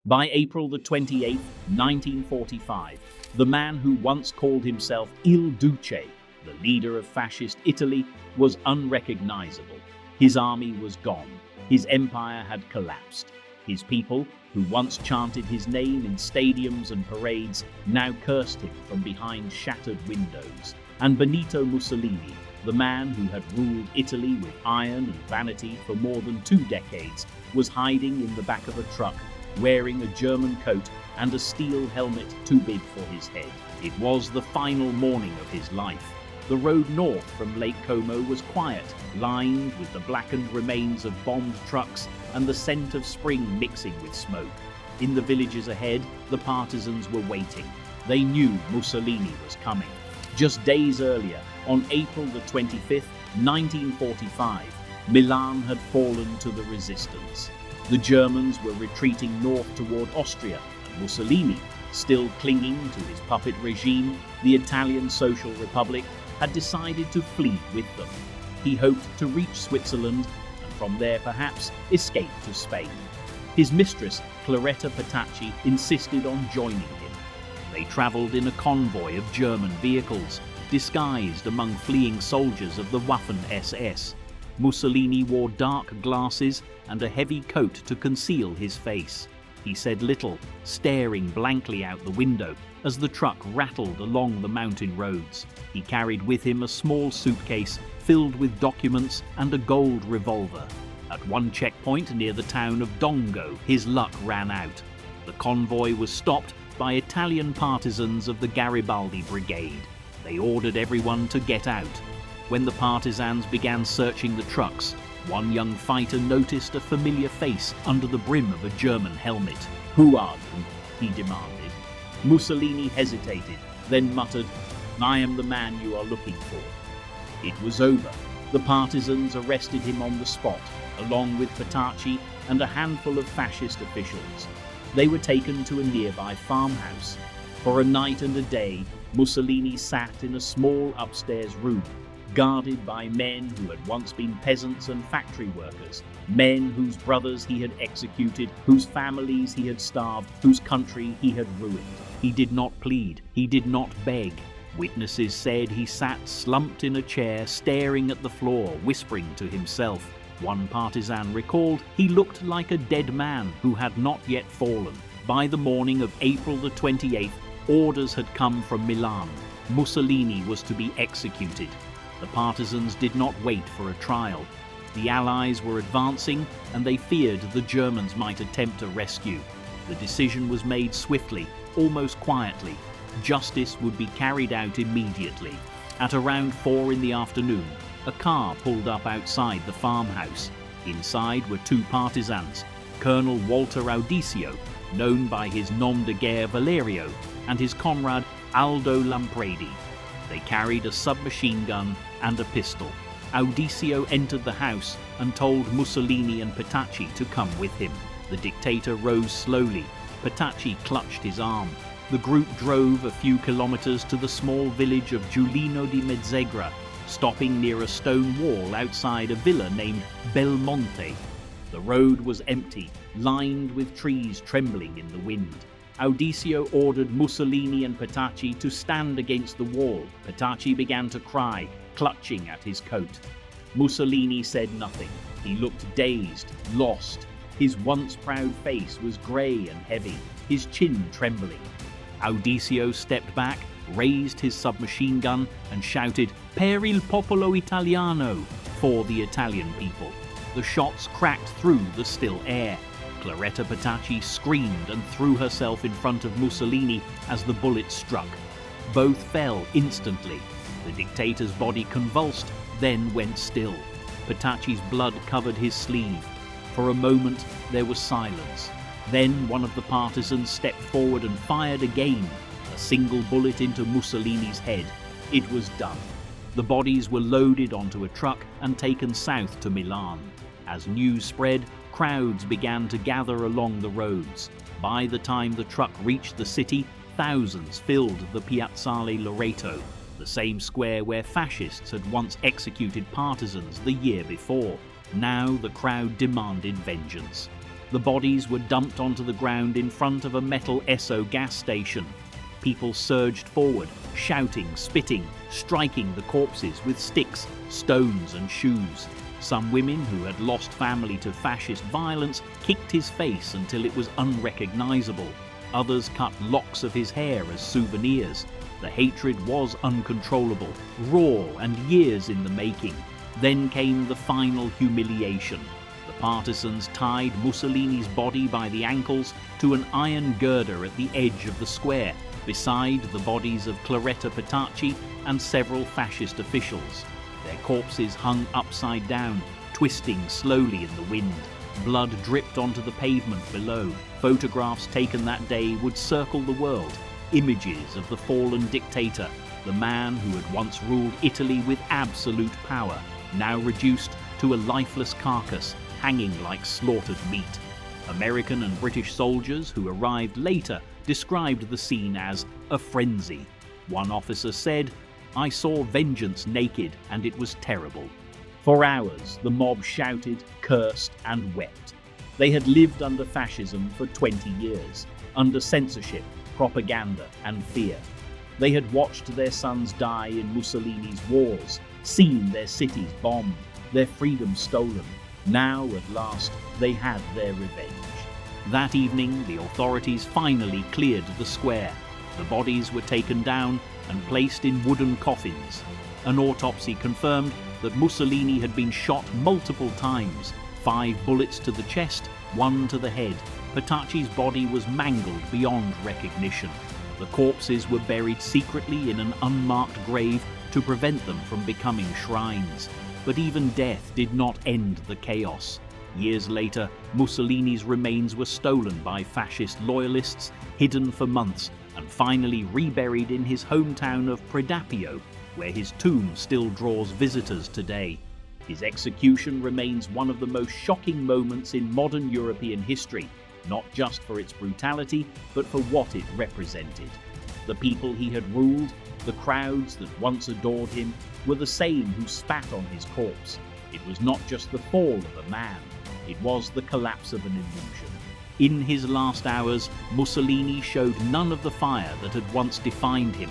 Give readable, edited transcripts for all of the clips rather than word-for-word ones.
By April the 28th, 1945, the man who once called himself Il Duce, the leader of Fascist Italy, was unrecognizable. His army was gone. His empire had collapsed. His people, who once chanted his name in stadiums and parades, now cursed him from behind shattered windows. And Benito Mussolini, the man who had ruled Italy with iron and vanity for more than 2 decades, was hiding in the back of a truck, wearing a German coat and a steel helmet too big for his head. It was the final morning of his life. The road north from Lake Como was quiet, lined with the blackened remains of bombed trucks and the scent of spring mixing with smoke. In the villages ahead, the partisans were waiting. They knew Mussolini was coming. Just days earlier, on April the 25th, 1945, Milan had fallen to the resistance. The Germans were retreating north toward Austria, and Mussolini, still clinging to his puppet regime, the Italian Social Republic, had decided to flee with them. He hoped to reach Switzerland, and from there perhaps escape to Spain. His mistress, Claretta Petacci, insisted on joining him. They travelled in a convoy of German vehicles, disguised among fleeing soldiers of the Waffen-SS. Mussolini wore dark glasses and a heavy coat to conceal his face. He said little, staring blankly out the window as the truck rattled along the mountain roads. He carried with him a small suitcase filled with documents and a gold revolver. At one checkpoint near the town of Dongo, his luck ran out. The convoy was stopped by Italian partisans of the Garibaldi Brigade. They ordered everyone to get out. When the partisans began searching the trucks, one young fighter noticed a familiar face under the brim of a German helmet. "Who are you?" he demanded. Mussolini hesitated, then muttered, "I am the man you are looking for." It was over. The partisans arrested him on the spot, along with Petacci and a handful of fascist officials. They were taken to a nearby farmhouse. For a night and a day, Mussolini sat in a small upstairs room, guarded by men who had once been peasants and factory workers, men whose brothers he had executed, whose families he had starved, whose country he had ruined. He did not plead, he did not beg. Witnesses said he sat slumped in a chair, staring at the floor, whispering to himself. One partisan recalled he looked like a dead man who had not yet fallen. By the morning of April the 28th, orders had come from Milan. Mussolini was to be executed. The partisans did not wait for a trial. The Allies were advancing, and they feared the Germans might attempt a rescue. The decision was made swiftly, almost quietly. Justice would be carried out immediately. At around 4 in the afternoon, a car pulled up outside the farmhouse. Inside were 2 partisans, Colonel Walter Audicio, known by his nom de guerre Valerio, and his comrade Aldo Lampredi. They carried a submachine gun and a pistol. Audicio entered the house and told Mussolini and Petacci to come with him. The dictator rose slowly. Petacci clutched his arm. The group drove a few kilometers to the small village of Giulino di Mezzegra, stopping near a stone wall outside a villa named Belmonte. The road was empty, lined with trees trembling in the wind. Audicio ordered Mussolini and Petacci to stand against the wall. Petacci began to cry, clutching at his coat. Mussolini said nothing. He looked dazed, lost. His once proud face was grey and heavy, his chin trembling. Audicio stepped back, raised his submachine gun, and shouted, "Per il popolo italiano," for the Italian people. The shots cracked through the still air. Claretta Petacci screamed and threw herself in front of Mussolini as the bullet struck. Both fell instantly. The dictator's body convulsed, then went still. Petacci's blood covered his sleeve. For a moment, there was silence. Then one of the partisans stepped forward and fired again, a single bullet into Mussolini's head. It was done. The bodies were loaded onto a truck and taken south to Milan. As news spread, crowds began to gather along the roads. By the time the truck reached the city, thousands filled the Piazzale Loreto, the same square where fascists had once executed partisans the year before. Now the crowd demanded vengeance. The bodies were dumped onto the ground in front of a metal Esso gas station. People surged forward, shouting, spitting, striking the corpses with sticks, stones and shoes. Some women who had lost family to fascist violence kicked his face until it was unrecognizable. Others cut locks of his hair as souvenirs. The hatred was uncontrollable, raw and years in the making. Then came the final humiliation. The partisans tied Mussolini's body by the ankles to an iron girder at the edge of the square, beside the bodies of Claretta Petacci and several fascist officials. Their corpses hung upside down, twisting slowly in the wind. Blood dripped onto the pavement below. Photographs taken that day would circle the world. Images of the fallen dictator, the man who had once ruled Italy with absolute power, now reduced to a lifeless carcass, hanging like slaughtered meat. American and British soldiers who arrived later described the scene as a frenzy. One officer said, "I saw vengeance naked, and it was terrible." For hours, the mob shouted, cursed, and wept. They had lived under fascism for 20 years, under censorship, propaganda, and fear. They had watched their sons die in Mussolini's wars, seen their cities bombed, their freedom stolen. Now, at last, they had their revenge. That evening, the authorities finally cleared the square. The bodies were taken down and placed in wooden coffins. An autopsy confirmed that Mussolini had been shot multiple times, 5 bullets to the chest, 1 to the head. Petacci's body was mangled beyond recognition. The corpses were buried secretly in an unmarked grave to prevent them from becoming shrines. But even death did not end the chaos. Years later, Mussolini's remains were stolen by fascist loyalists, hidden for months, and finally reburied in his hometown of Predappio, where his tomb still draws visitors today. His execution remains one of the most shocking moments in modern European history, not just for its brutality, but for what it represented. The people he had ruled, the crowds that once adored him, were the same who spat on his corpse. It was not just the fall of a man, it was the collapse of an illusion. In his last hours, Mussolini showed none of the fire that had once defined him.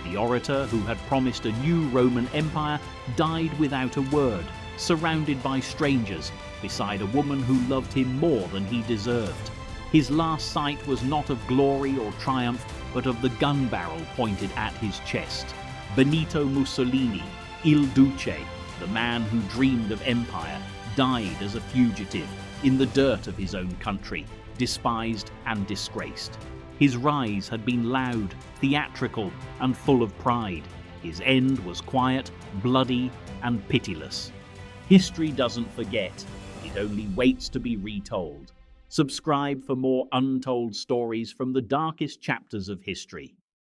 The orator who had promised a new Roman Empire died without a word, surrounded by strangers, beside a woman who loved him more than he deserved. His last sight was not of glory or triumph, but of the gun barrel pointed at his chest. Benito Mussolini, Il Duce, the man who dreamed of empire, died as a fugitive in the dirt of his own country, despised and disgraced. His rise had been loud, theatrical, and full of pride. His end was quiet, bloody, and pitiless. History doesn't forget, it only waits to be retold. Subscribe for more untold stories from the darkest chapters of history.